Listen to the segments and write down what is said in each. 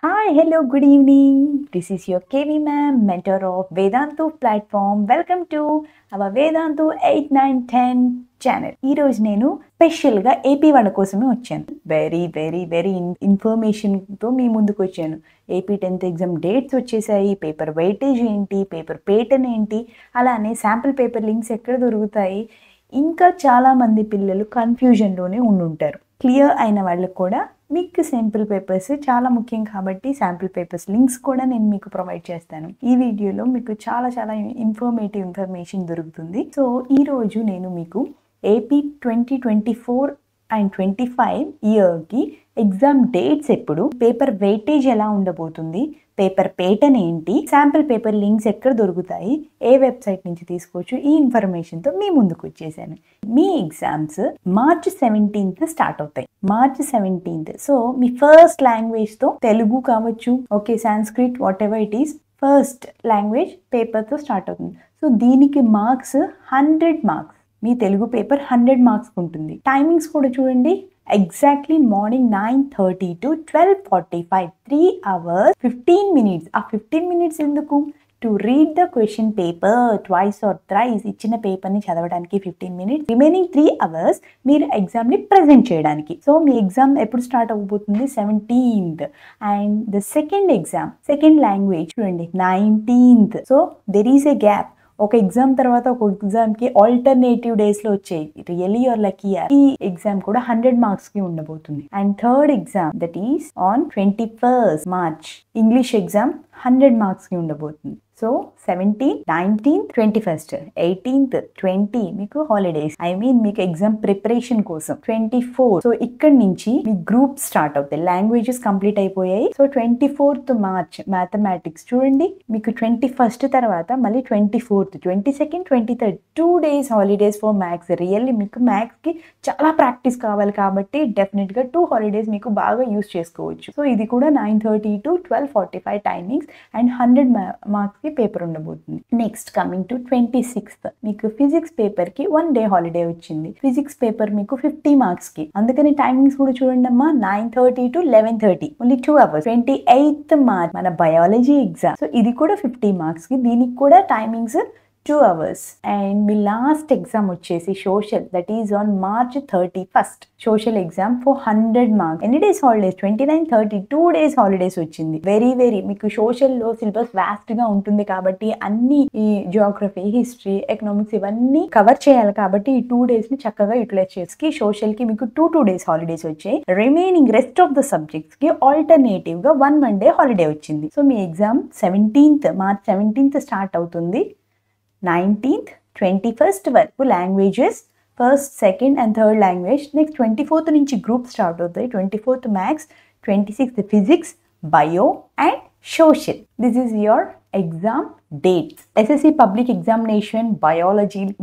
Hi, hello, good evening. This is your KV ma'am, mentor of Vedantu platform. Welcome to our Vedantu 8, 9, 10 channel. ఈరోజు నేను స్పెషల్గా AP వాళ్ళ కోసమే వచ్చాను. Very ఇన్ఫర్మేషన్తో మీ ముందుకు వచ్చాను. ఏపీ 10th ఎగ్జామ్ డేట్స్ వచ్చేసాయి, పేపర్ వెయిటేజ్ ఏంటి, పేపర్ పేటర్న్ ఏంటి, అలానే శాంపుల్ పేపర్ లింక్స్ ఎక్కడ దొరుకుతాయి, ఇంకా చాలామంది పిల్లలు కన్ఫ్యూజన్లోనే ఉండుంటారు. క్లియర్ అయిన వాళ్ళకు కూడా మీకు శాంపుల్ పేపర్స్ చాలా ముఖ్యం కాబట్టి శాంపుల్ పేపర్స్ లింక్స్ కూడా నేను మీకు ప్రొవైడ్ చేస్తాను. ఈ వీడియోలో మీకు చాలా ఇన్ఫర్మేషన్ దొరుకుతుంది. సో ఈరోజు నేను మీకు ఏపీ 2024 అండ్ 25 ఇయర్కి ఎగ్జామ్ డేట్స్ ఎప్పుడు, పేపర్ వెయిటేజ్ ఎలా ఉండబోతుంది, పేపర్ పేటర్న్ ఏంటి, శాంపుల్ పేపర్ లింక్స్ ఎక్కడ దొరుకుతాయి, ఏ వెబ్సైట్ నుంచి తీసుకోవచ్చు, ఈ ఇన్ఫర్మేషన్తో మీ ముందుకు వచ్చేసాను. మీ ఎగ్జామ్స్ March 17th స్టార్ట్ అవుతాయి. March 17th. సో మీ ఫస్ట్ లాంగ్వేజ్తో తెలుగు కావచ్చు, okay, Sanskrit, whatever it is, first language పేపర్తో స్టార్ట్ అవుతుంది. సో దీనికి మార్క్స్ 100 మార్క్స్. మీ తెలుగు పేపర్ 100 మార్క్స్ ఉంటుంది. టైమింగ్స్ కూడా చూడండి, exactly morning 9:30 to 12:45, 3 hours 15 minutes. ఆ 15 minutes ఎందుకు? To read the question paper twice or thrice. ఇచ్చిన పేపర్ని చదవడానికి 15 minutes, రిమైనింగ్ 3 hours మీరు ఎగ్జామ్ని ప్రజెంట్ చేయడానికి. సో మీ ఎగ్జామ్ ఎప్పుడు స్టార్ట్ అవ్వబోతుంది? 17th. And the second language చూడండి 19th. So there is a gap. ఒక ఎగ్జామ్ తర్వాత ఒక ఎగ్జామ్కి ఆల్టర్నేటివ్ డేస్లో వచ్చాయి. Really your lucky. ఈ ఎగ్జామ్ కూడా 100 మార్క్స్కి ఉండబోతుంది. And third exam that is on 21st March, English exam 100 మార్క్స్కి ఉండబోతుంది. So 17th, 19th, 21st, 18th, 20 మీకు హాలిడేస్. మీకు ఎగ్జామ్ ప్రిపరేషన్ కోసం 24. సో ఇక్కడ నుంచి మీ గ్రూప్ స్టార్ట్ అవుతాయి. లాంగ్వేజెస్ కంప్లీట్ అయిపోయాయి. సో 24th March మ్యాథమెటిక్స్ చూడండి, మీకు 21st తర్వాత మళ్ళీ 24th, 22nd, 23rd 2 days holidays for maths. Really మీకు మ్యాథ్స్కి చాలా ప్రాక్టీస్ కావాలి కాబట్టి డెఫినెట్గా 2 హాలిడేస్ మీకు బాగా యూస్ చేసుకోవచ్చు. సో ఇది కూడా 9:30 to 12:45 timings and 100 marks paper ఉండబోతుంది. నెక్స్ట్ కమింగ్ టు 26th, మీకు ఫిజిక్స్ పేపర్ కి 1 day హాలిడే వచ్చింది. ఫిజిక్స్ పేపర్ మీకు 50 మార్క్స్ కి, అందుకని టైమింగ్స్ కూడా చూడండి అమ్మా, 9:30 to 11:30, only 2 hours. 28th March మన బయాలజీ ఎగ్జామ్. సో ఇది కూడా 50 మార్క్స్ కి, దీనికి కూడా టైమింగ్స్ 2 hours. అండ్ మీ లాస్ట్ ఎగ్జామ్ వచ్చేసి social, that is on March 31st. Social exam for 100 marks. ఎన్ని డేస్ హాలిడేస్? 29, 30 2 days హాలిడేస్ వచ్చింది. వెరీ మీకు సోషల్లో సిలబస్ వాస్ట్ గా ఉంటుంది కాబట్టి అన్ని ఈ జియోగ్రఫీ, హిస్టరీ, ఎకనామిక్స్ ఇవన్నీ కవర్ చేయాలి కాబట్టి ఈ 2 days ని చక్కగా యూటిలైజ్ చేసి సోషల్ కి మీకు 2 days హాలిడేస్ వచ్చాయి. Remaining rest of the subjects కి ఆల్టర్నేటివ్ గా 1 day హాలిడే వచ్చింది. సో మీ ఎగ్జామ్ March 17th స్టార్ట్ అవుతుంది. 19th, 21st వరకు languages, first, second and third language. Next 24th నుంచి గ్రూప్ స్టార్ట్ అవుతాయి. 24th maths, 26th physics, bio and social. This is your exam dates. SSC public examination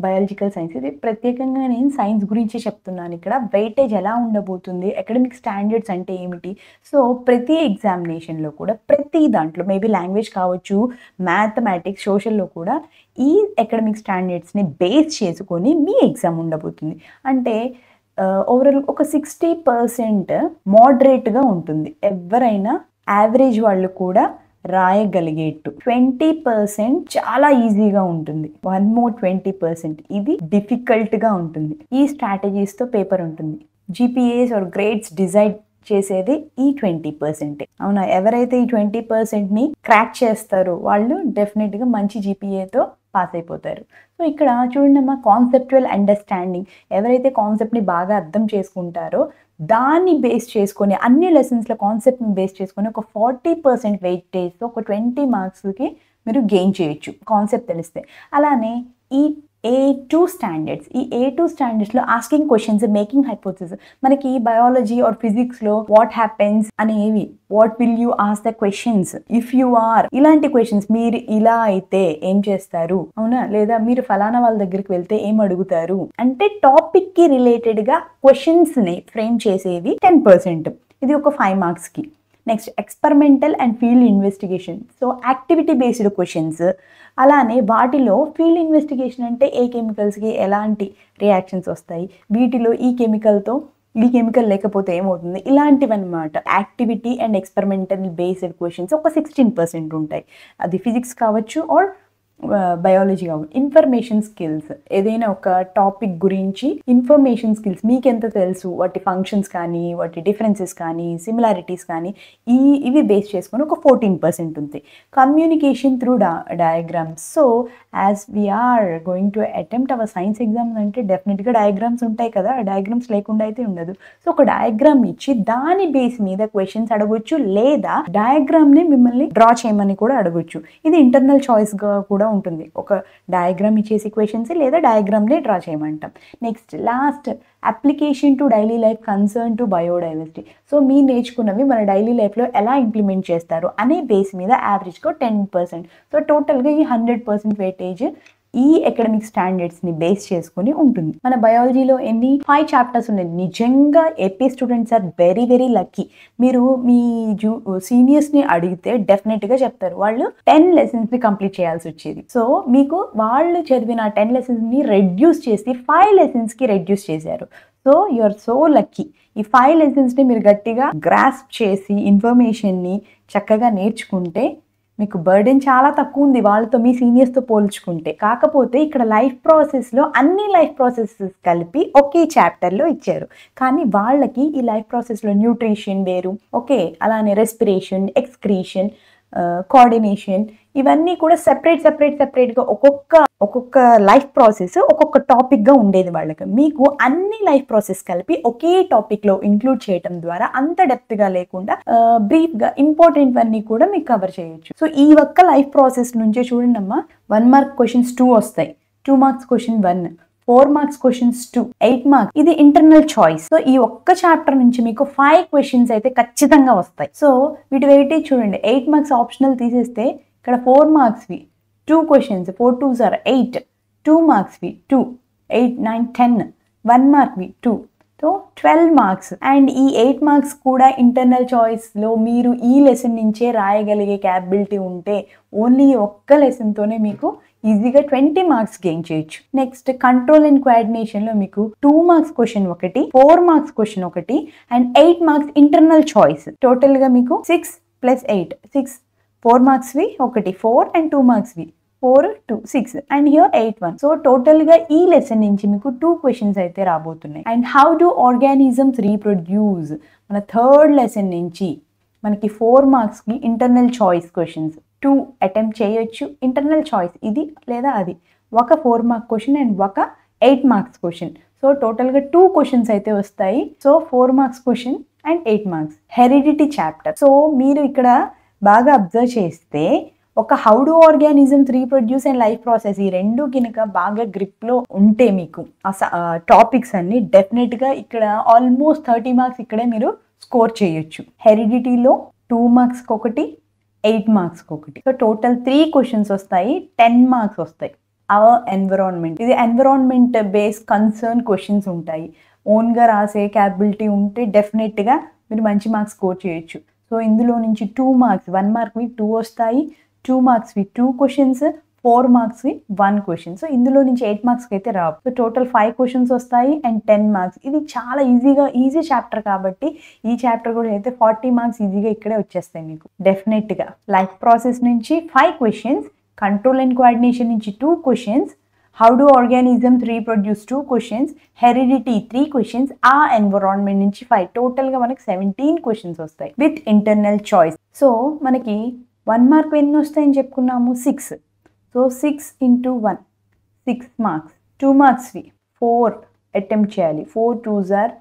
biological science. ఇది ప్రత్యేకంగా నేను science గురించి చెప్తున్నాను. ఇక్కడ వెయిటేజ్ ఎలా ఉండబోతుంది, అకాడమిక్ స్టాండర్డ్స్ అంటే ఏమిటి. సో ప్రతి ఎగ్జామినేషన్లో కూడా ప్రతి దాంట్లో మేబీ లాంగ్వేజ్ కావచ్చు, మ్యాథమెటిక్స్, సోషల్లో కూడా ఈ అకాడమిక్ స్టాండర్డ్స్ని బేస్ చేసుకొని మీ ఎగ్జామ్ ఉండబోతుంది. అంటే ఓవరాల్ ఒక 60% మోడరేట్గా ఉంటుంది. ఎవరైనా యావరేజ్ వాళ్ళు కూడా రాయగలిగేట్టు. 20% చాలా ఈజీగా ఉంటుంది. 20% ఇది డిఫికల్ట్గా ఉంటుంది. ఈ స్ట్రాటజీస్తో పేపర్ ఉంటుంది. జీపీఏస్ ఆర్ గ్రేడ్స్ డిసైడ్ చేసేది ఈ 20%. అవునా? ఎవరైతే ఈ 20%ని క్రాక్ చేస్తారో వాళ్ళు డెఫినెట్గా మంచి జీపీఏతో పాస్ అయిపోతారు. సో ఇక్కడ చూడండి అమ్మా, కాన్సెప్చువల్ అండర్స్టాండింగ్. ఎవరైతే కాన్సెప్ట్ని బాగా అర్థం చేసుకుంటారో దాన్ని బేస్ చేసుకొని, అన్ని లెసన్స్లో కాన్సెప్ట్ని బేస్ చేసుకొని ఒక 40% వెయిటేజ్తో ఒక 20 మార్క్స్కి మీరు గెయిన్ చేయొచ్చు కాన్సెప్ట్ తెలిస్తే. అలానే ఈ A2 స్టాండర్డ్స్, ఈ A2 స్టాండర్డ్స్లో ఆస్కింగ్ క్వశ్చన్స్, మేకింగ్ హైపోథెసిస్. మనకి బయాలజీ ఆర్ ఫిజిక్స్లో వాట్ హ్యాపెన్స్ అనేవి, what will you ask the questions, if you are, ఇలాంటి క్వశ్చన్స్. మీరు ఇలా అయితే ఏం చేస్తారు, అవునా, లేదా మీరు ఫలానా వాళ్ళ దగ్గరికి వెళ్తే ఏం అడుగుతారు అంటే టాపిక్కి రిలేటెడ్గా క్వశ్చన్స్ని ఫ్రేమ్ చేసేవి 10%. ఇది ఒక 5 మార్క్స్కి. Next experimental and field investigation. So activity based questions. అలానే వాటిలో ఫీల్డ్ ఇన్వెస్టిగేషన్ అంటే ఏ కెమికల్స్కి ఎలాంటి రియాక్షన్స్ వస్తాయి, వీటిలో ఈ కెమికల్తో ఈ కెమికల్ లేకపోతే ఏమవుతుంది, ఇలాంటివన్నమాట. Activity and experimental based questions ఒక 16% ఉంటాయి. అది ఫిజిక్స్ కావచ్చు ఆర్ బయాలజీ కావచ్చు. ఇన్ఫర్మేషన్ స్కిల్స్, ఏదైనా ఒక టాపిక్ గురించి ఇన్ఫర్మేషన్ స్కిల్స్, మీకెంత తెలుసు, వాటి ఫంక్షన్స్ కానీ, వాటి డిఫరెన్సెస్ కానీ, సిమిలారిటీస్ కానీ, ఇవి బేస్ చేసుకొని ఒక 14% ఉంది. Communication through diagrams. So as we are going to attempt our science exams అంటే డెఫినెట్గా డయాగ్రామ్స్ ఉంటాయి కదా, డయాగ్రామ్స్ లేకుండా అయితే ఉండదు. సో ఒక డయాగ్రామ్ ఇచ్చి దాని బేస్ మీద క్వశ్చన్స్ అడగొచ్చు, లేదా డయాగ్రామ్ని మిమ్మల్ని డ్రా చేయమని కూడా అడగొచ్చు. ఇది ఇంటర్నల్ చాయిస్గా కూడా ఉంటుంది. ఒక డయాగ్రామ్ ఇచ్చేసి క్వశ్చన్స్ లేదా డయాగ్రామ్ని డ్రా చేయమంటాం. Next last application to daily life concern to biodiversity. So మీరు నేర్చుకున్నవి మన డైలీ లైఫ్లో ఎలా ఇంప్లిమెంట్ చేస్తారు అనే బేస్ మీద యావరేజ్గా 10%. సో టోటల్గా ఈ 100% వెయిటేజ్ ఈ అకాడమిక్ స్టాండర్డ్స్ని బేస్ చేసుకుని ఉంటుంది. మన బయాలజీలో 5 చాప్టర్స్ ఉన్నాయి. నిజంగా AP students are very very lucky. మీరు మీ సీనియర్స్ని అడిగితే డెఫినెట్గా చెప్తారు, వాళ్ళు 10 లెసన్స్ని కంప్లీట్ చేయాల్సి వచ్చేది. సో మీకు వాళ్ళు చదివిన 10 లెసన్స్ని రెడ్యూస్ చేసి 5 లెసన్స్కి రెడ్యూస్ చేశారు. So you are so lucky. ఈ 5 లెసన్స్ని మీరు గట్టిగా గ్రాస్ప్ చేసి ఇన్ఫర్మేషన్ని చక్కగా నేర్చుకుంటే మీకు బర్డెన్ చాలా తక్కువ ఉంది వాళ్ళతో, మీ సీనియర్స్తో పోల్చుకుంటే. కాకపోతే ఇక్కడ లైఫ్ ప్రాసెస్లో అన్ని లైఫ్ ప్రాసెసెస్ కలిపి ఒకే చాప్టర్లో ఇచ్చారు. కానీ వాళ్ళకి ఈ లైఫ్ ప్రాసెస్లో న్యూట్రిషన్ వేరు, ఓకే, అలానే రెస్పిరేషన్, ఎక్స్క్రీషన్, కోఆర్డినేషన్, ఇవన్నీ కూడా సెపరేట్గా ఒక్కొక్క లైఫ్ ప్రాసెస్ ఒక్కొక్క టాపిక్గా ఉండేది వాళ్ళకి. మీకు అన్ని లైఫ్ ప్రాసెస్ కలిపి ఒకే టాపిక్లో ఇంక్లూడ్ చేయడం ద్వారా అంత డెప్త్గా లేకుండా బ్రీఫ్గా ఇంపార్టెంట్ అన్నీ కూడా మీకు కవర్ చేయొచ్చు. సో ఈ ఒక్క లైఫ్ ప్రాసెస్ నుంచే చూడండి అమ్మా, 1 మార్క్ క్వశ్చన్స్ 2 వస్తాయి, 2 marks question 1, 4 marks questions 2, 8 marks. ఇది ఇంటర్నల్ చాయిస్. సో ఈ ఒక్క చాప్టర్ నుంచి మీకు 5 క్వశ్చన్స్ అయితే ఖచ్చితంగా వస్తాయి. సో వీటి వెయిటేజ్ చూడండి, 8 మార్క్స్ ఆప్షనల్ తీసేస్తే ఇక్కడ 4 మార్క్స్వి 2 questions, 4 2s are 8, 2 మార్క్స్వి 2, 8 9 10, 1 మార్క్వి 2, so 12 marks. And ఈ 8 మార్క్స్ కూడా ఇంటర్నల్ చాయిస్లో మీరు ఈ లెసన్ నుంచే రాయగలిగే క్యాపబిలిటీ ఉంటే ఓన్లీ ఒక్క లెసన్తోనే మీకు ఈజీగా 20 మార్క్స్ గెయిన్ చేయొచ్చు. నెక్స్ట్ కంట్రోల్ అండ్ కోఆర్డినేషన్లో మీకు 2 మార్క్స్ క్వశ్చన్ ఒకటి, 4 మార్క్స్ క్వశ్చన్ ఒకటి, అండ్ 8 మార్క్స్ ఇంటర్నల్ చాయిస్. టోటల్గా మీకు 6 + 8 6, 4 మార్క్స్వి ఒకటి 4 అండ్ 2 మార్క్స్వి 4 2 6 అండ్ హియర్ 8 1. సో టోటల్గా ఈ లెసన్ నుంచి మీకు 2 క్వశ్చన్స్ అయితే రాబోతున్నాయి. And how do organisms reproduce, మన థర్డ్ లెసన్ నుంచి మనకి 4 మార్క్స్కి ఇంటర్నల్ చాయిస్ క్వశ్చన్స్ 2 అటెంప్ట్ చేయొచ్చు. ఇంటర్నల్ చాయిస్ ఇది లేదా అది, ఒక 4 మార్క్ క్వశ్చన్ అండ్ ఒక 8 మార్క్స్ క్వశ్చన్. సో టోటల్గా 2 క్వశ్చన్స్ అయితే వస్తాయి. So 4 marks question and 8 marks. Heredity chapter. So మీరు ఇక్కడ బాగా అబ్జర్వ్ చేస్తే ఒక how do organisms reproduce and life process, ఈ రెండు కనుక బాగా గ్రిప్లో ఉంటే మీకు ఆ టాపిక్స్ అన్ని డెఫినెట్గా ఇక్కడ ఆల్మోస్ట్ 30 మార్క్స్ ఇక్కడే మీరు స్కోర్ చేయొచ్చు. హెరిడిటీలో 2 మార్క్స్కి ఒకటి, 8 మార్క్స్కి ఒకటి. సో టోటల్ 3 క్వశ్చన్స్ వస్తాయి, 10 మార్క్స్ వస్తాయి. అవర్ ఎన్విరాన్మెంట్, ఇది ఎన్విరాన్మెంట్ బేస్ కన్సర్న్ క్వశ్చన్స్ ఉంటాయి. ఓన్గా రాసే క్యాపబిలిటీ ఉంటే డెఫినెట్గా మీరు మంచి మార్క్స్ స్కోర్ చేయొచ్చు. సో ఇందులో నుంచి 2 మార్క్స్, 1 మార్క్వి 2 వస్తాయి, 2 మార్క్స్వి 2 క్వశ్చన్స్, 4 మార్క్స్వి 1 క్వశ్చన్. సో ఇందులో నుంచి 8 మార్క్స్కి అయితే రావు. సో టోటల్ 5 క్వశ్చన్స్ వస్తాయి అండ్ 10 మార్క్స్. ఇది చాలా ఈజీ చాప్టర్ కాబట్టి ఈ చాప్టర్ కూడా అయితే 40 మార్క్స్ ఈజీగా ఇక్కడే వచ్చేస్తాయి మీకు డెఫినెట్గా. లైఫ్ ప్రాసెస్ నుంచి 5 క్వశ్చన్స్, కంట్రోల్ అండ్ కోఆర్డినేషన్ నుంచి 2 questions, how do organisms reproduce 2 questions, heredity 3 questions, ఆ ఎన్విరాన్మెంట్ నుంచి 5. టోటల్గా మనకి 17 క్వశ్చన్స్ వస్తాయి విత్ ఇంటర్నల్ చాయిస్. సో మనకి 1 మార్క్ ఎన్ని వస్తాయని చెప్పుకున్నాము, 6. So 6 × 1 6 marks. 2 మార్క్స్వి 4 అటెంప్ట్ చేయాలి, 4 2s are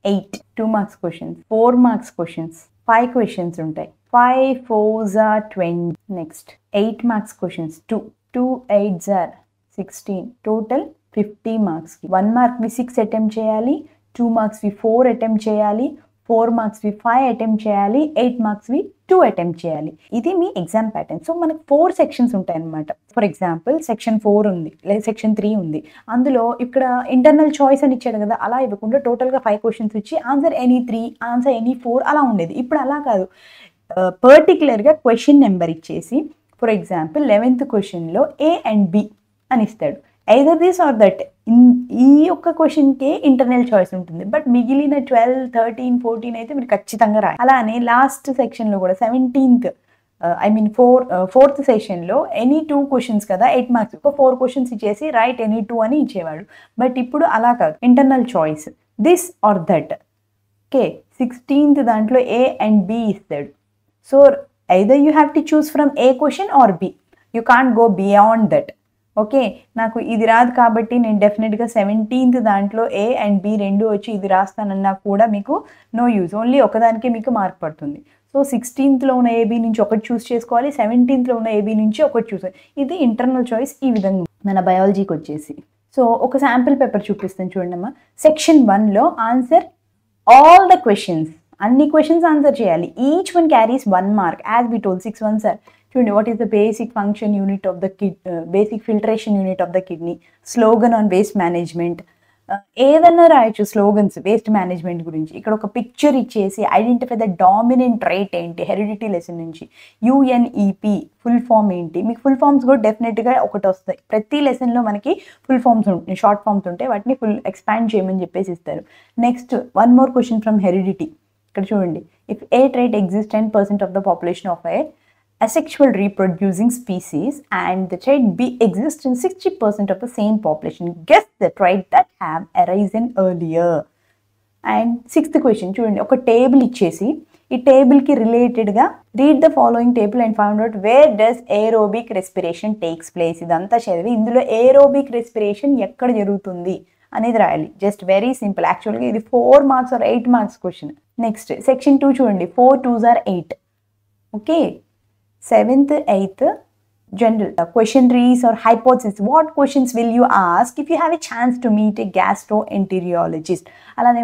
8, 2 marks questions, 4 marks questions, 5 questions ఉంటాయి, 5 4s are 20. Next 8 marks questions 2, 2 8s are 16, total 50 మార్క్స్కి. 1 మార్క్వి 6 అటెంప్ట్ చేయాలి, 2 మార్క్స్వి 4 అటెంప్ట్ చేయాలి, 4 మార్క్స్వి 5 అటెంప్ట్ చేయాలి, 8 మార్క్స్వి 2 అటెంప్ట్ చేయాలి. ఇది మీ ఎగ్జామ్ ప్యాటర్న్. సో మనకు 4 సెక్షన్స్ ఉంటాయి అన్నమాట. ఫర్ ఎగ్జాంపుల్ సెక్షన్ 4 ఉంది లేదా సెక్షన్ 3 ఉంది. అందులో ఇక్కడ ఇంటర్నల్ చాయిస్ అని ఇచ్చాడు కదా, అలా ఇవ్వకుండా టోటల్గా 5 క్వశ్చన్స్ ఇచ్చి ఆన్సర్ ఎనీ 3, ఆన్సర్ ఎనీ 4 అలా ఉండేది. ఇప్పుడు అలా కాదు, పర్టికులర్గా క్వశ్చన్ నెంబర్ ఇచ్చేసి ఫర్ ఎగ్జాంపుల్ 11th క్వశ్చన్లో A and B అని ఇస్తాడు. either this or that. ఈ ఒక్క క్వశ్చన్కే ఇంటర్నల్ చాయిస్ ఉంటుంది, బట్ మిగిలిన 12, 13, 14 అయితే మీరు ఖచ్చితంగా రాయాలి. అలానే లాస్ట్ సెక్షన్లో కూడా 17th ఫోర్త్ సెషన్లో ఎనీ 2 క్వశ్చన్స్ కదా, 8 మార్క్స్, ఒక 4 క్వశ్చన్స్ ఇచ్చేసి రైట్ ఎనీ 2 అని ఇచ్చేవాడు. బట్ ఇప్పుడు అలా కాదు, internal choice this or that. Okay, 16th దాంట్లో A and B ఇస్తాడు. So either you have to choose from A question or B. You can't go beyond that. Okay, నాకు ఇది రాదు కాబట్టి నేను డెఫినెట్గా 17th దాంట్లో A and B రెండు వచ్చి ఇది రాస్తానన్నా కూడా మీకు నో యూజ్, ఓన్లీ ఒకదానికే మీకు మార్క్ పడుతుంది. సో 16thలో ఉన్న AB నుంచి ఒకటి చూస్ చేసుకోవాలి, 17thలో ఉన్న AB నుంచి ఒకటి చూస్. ఇది ఇంటర్నల్ చాయిస్. ఈ విధంగా మన బయాలజీకి వచ్చేసి సో ఒక శాంపిల్ పేపర్ చూపిస్తాను చూడండి అమ్మా. సెక్షన్ 1లో ఆన్సర్ ఆల్ ద క్వశ్చన్స్, అన్ని క్వశ్చన్స్ ఆన్సర్ చేయాలి. Each one carries 1 mark as we told 6 1 sir. చూడండి, what is the basic function unit of the basic filtration unit of the kidney, slogan on waste management, ఏదన్నా రాయొచ్చు slogans waste management గురించి. ఇక్కడ ఒక picture ఇచ్చేసి identify the dominant right ఏంటి, heredity lesson నుంచి. UNEP full form ఏంటి, మీకు ఫుల్ ఫామ్స్ కూడా డెఫినెట్గా ఒకటి వస్తాయి. ప్రతి లెసన్లో మనకి ఫుల్ ఫామ్స్ ఉంటాయి, షార్ట్ ఫామ్స్ ఉంటాయి, వాటిని ఫుల్ ఎక్స్పాండ్ చేయమని చెప్పేసి ఇస్తారు. Next 1 more question from heredity. ఇక్కడ చూడండి, if A trait exists 10% of the population of a asexual reproducing species and the trait B exists in 60% of the same population, guess the trait that have arisen earlier. And 6th question చూడండి, ఒక table ఇచ్చేసి ఈ టేబుల్కి రిలేటెడ్గా read the following table and find out where does aerobic respiration takes place. ఇదంతా చదివి ఇందులో aerobic respiration ఎక్కడ జరుగుతుంది అనేది రాయాలి. Just very simple. యాక్చువల్గా ఇది 4 marks or 8 marks question. Next section 2 చూడండి, 4 2s are 8. Okay, 7th 8th general questionnaires or hypothesis. What questions will you ask if you have a chance to meet a gastroenterologist? అలానే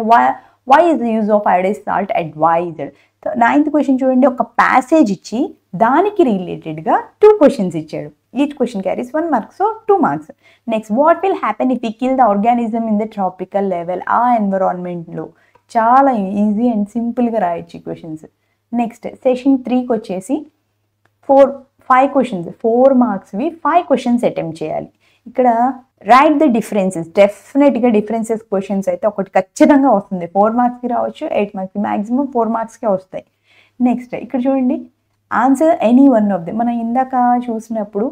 why is the use of iodized salt advised? 9th question చూడండి, ఒక passage ఇచ్చి దానికి రిలేటెడ్గా 2 questions ఇచ్చాడు. Each question carries 1 mark, so 2 marks. Next, what will happen if we kill the organism in the tropical level? ఆ ఎన్విరాన్మెంట్లో చాలా easy and సింపుల్గా రాయొచ్చు ఈ క్వశ్చన్స్. నెక్స్ట్ సెషన్ 3కి వచ్చేసి 5 క్వశ్చన్స్, 4 మార్క్స్వి 5 క్వశ్చన్స్ అటెంప్ట్ చేయాలి. ఇక్కడ రైట్ ద డిఫరెన్సెస్, డెఫినెట్గా డిఫరెన్సెస్ క్వశ్చన్స్ అయితే ఒకటి ఖచ్చితంగా వస్తుంది. 4 మార్క్స్కి రావచ్చు, 8 మార్క్స్కి, మ్యాక్సిమం 4 మార్క్స్కే వస్తాయి. నెక్స్ట్ ఇక్కడ చూడండి, answer any one of the. మనం ఇందాక చూసినప్పుడు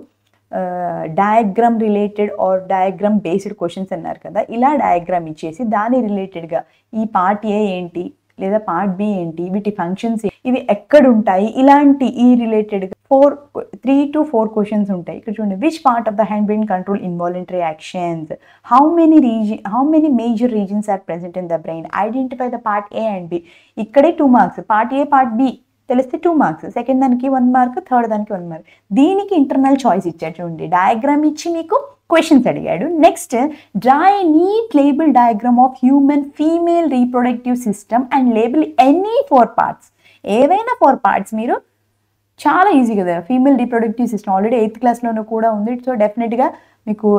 diagram related are diagram based questions అన్నారు కదా, ఇలా డయాగ్రామ్ ఇచ్చేసి దాని రిలేటెడ్గా ఈ పార్ట్ ఏ ఏంటి లేదా పార్ట్ బి ఏంటి, వీటి ఫంక్షన్స్ ఇవి ఎక్కడ ఉంటాయి, ఇలాంటి ఈ రిలేటెడ్గా 3 to 4 క్వశ్చన్స్ ఉంటాయి. ఇక్కడ చూడండి, which part of the hand brain control involuntary actions, how many major reasons are present in the brain, identify the part A and B. ఇక్కడే 2 marks, part A part B తెలిస్తే 2 marks, second దానికి 1 mark, third దానికి 1 mark. దీనికి internal choice ఇచ్చాడు చూడండి, diagram ఇచ్చి మీకు questions అడిగాడు. Next, draw a neat label diagram of human female reproductive system and label any 4 parts. ఏవైనా 4 పార్ట్స్ మీరు చాలా ఈజీ కదా. Female reproductive system already 8th క్లాస్లోనూ కూడా ఉంది. సో డెఫినెట్గా మీకు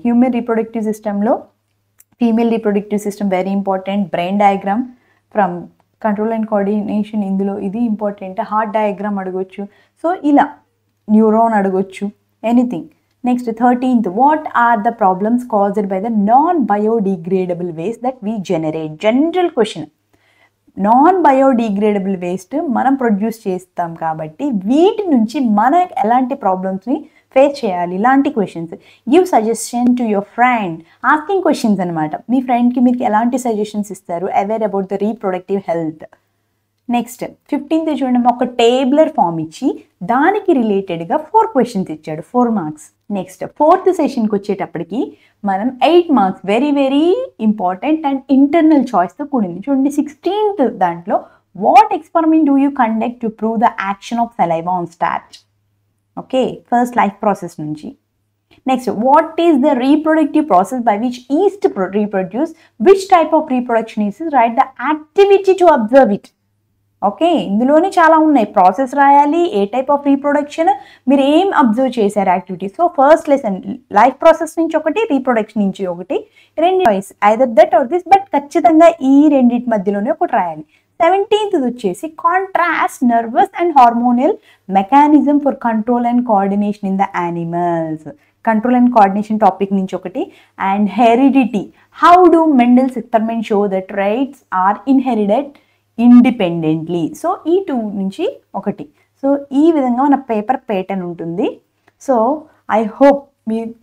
హ్యూమన్ రీప్రొడక్టివ్ సిస్టంలో female reproductive system very important. Brain diagram from control and coordination ఇందులో ఇది ఇంపార్టెంట్. హార్ట్ డయాగ్రామ్ అడగొచ్చు. సో ఇలా న్యూరాన్ అడగొచ్చు, anything. Next 13th, what are the problems caused by the non biodegradable waste that we generate? General question. Non biodegradable waste మనం produce చేస్తాం కాబట్టి వీటి నుంచి మనం ఎలాంటి ప్రాబ్లమ్స్ని ఫేస్ చేయాలి, ఇలాంటి questions. Give suggestion to your friend, asking questions అనమాట. మీ ఫ్రెండ్కి మీకు ఎలాంటి సజెషన్స్ ఇస్తారు, aware about the reproductive health. Next 15th చూడండి, ఒక టేబులర్ ఫామ్ ఇచ్చి దానికి రిలేటెడ్గా 4 క్వశ్చన్స్ ఇచ్చాడు, 4 మార్క్స్. నెక్స్ట్ 4th సెషన్కి వచ్చేటప్పటికి మనం 8 marks, very very important and internal చాయిస్తో కూడింది. చూడండి 16th దాంట్లో, what experiment do you conduct to prove the action of saliva on starch? Okay, first life process నుంచి. Next, what is the reproductive process by which yeast reproduce, which type of reproduction is, write the activity to observe it. Okay, ఇందులోనే చాలా ఉన్నాయి. Process రాయాలి, ఏ type of reproduction, మీరు ఏం observe చేశారు activity. So first lesson life process నుంచి ఒకటి, reproduction నుంచి ఒకటి, 2 choice, either that or this, but ఖచ్చితంగా ఈ రెండింటి మధ్యలోనే ఒకటి రాయాలి. 17th వచ్చేసి contrast nervous and hormonal mechanism for control and coordination in the animals. Control and coordination topic నుంచి ఒకటి, and heredity, how do Mendel's experiment show that traits are inherited independently. So ఈ 2 నుంచి ఒకటి. సో ఈ విధంగా మన paper pattern ఉంటుంది. So I hope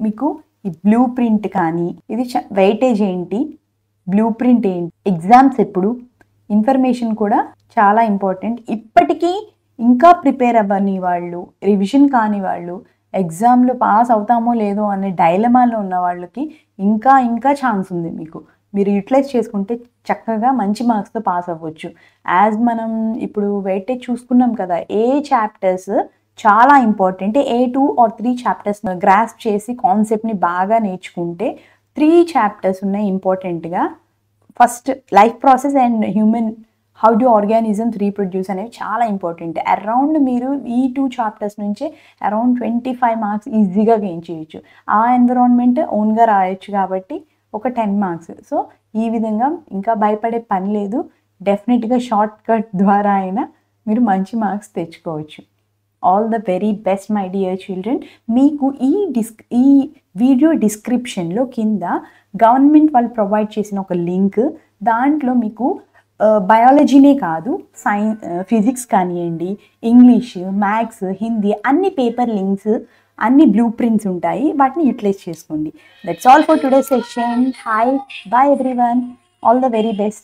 మీకు ఈ బ్లూ ప్రింట్ కానీ, ఇది వెయిటేజ్ ఏంటి, బ్లూ ప్రింట్ ఏంటి, ఎగ్జామ్స్ ఎప్పుడు, ఇన్ఫర్మేషన్ కూడా చాలా ఇంపార్టెంట్. ఇప్పటికీ ఇంకా ప్రిపేర్ అవ్వని వాళ్ళు, రివిజన్ కాని వాళ్ళు, ఎగ్జామ్లో పాస్ అవుతామో లేదో అనే డైలమాలో ఉన్న వాళ్ళకి ఇంకా ఇంకా ఛాన్స్ ఉంది. మీరు యూటిలైజ్ చేసుకుంటే చక్కగా మంచి మార్క్స్తో పాస్ అవ్వచ్చు. యాజ్ మనం ఇప్పుడు వెయిటేజ్ చూసుకున్నాం కదా, ఏ చాప్టర్స్ చాలా important, A 2 or 3 chapters grasp చేసి కాన్సెప్ట్ని బాగా నేర్చుకుంటే 3 చాప్టర్స్ ఉన్నాయి ఇంపార్టెంట్గా. First life process and human how do organisms reproduce అనేవి చాలా ఇంపార్టెంట్. అరౌండ్ మీరు ఈ 2 చాప్టర్స్ నుంచే అరౌండ్ 25 మార్క్స్ ఈజీగా గెయిన్ చేయొచ్చు. ఆ ఎన్విరాన్మెంట్ ఓన్గా రాయొచ్చు కాబట్టి ఒక 10 మార్క్స్. సో ఈ విధంగా ఇంకా భయపడే పని లేదు. డెఫినెట్గా షార్ట్ కట్ ద్వారా అయినా మీరు మంచి మార్క్స్ తెచ్చుకోవచ్చు. All the very best my dear children. మీకు ఈ వీడియో డిస్క్రిప్షన్లో కింద గవర్నమెంట్ వాళ్ళు ప్రొవైడ్ చేసిన ఒక లింక్, దాంట్లో మీకు బయాలజీనే కాదు, ఫిజిక్స్ కానివ్వండి, ఇంగ్లీష్, మ్యాథ్స్, హిందీ అన్ని పేపర్ లింక్స్, అన్ని బ్లూ ప్రింట్స్ ఉంటాయి. వాటిని యూటిలైజ్ చేసుకోండి. That's all for today session. Hi, bye everyone, all the very best.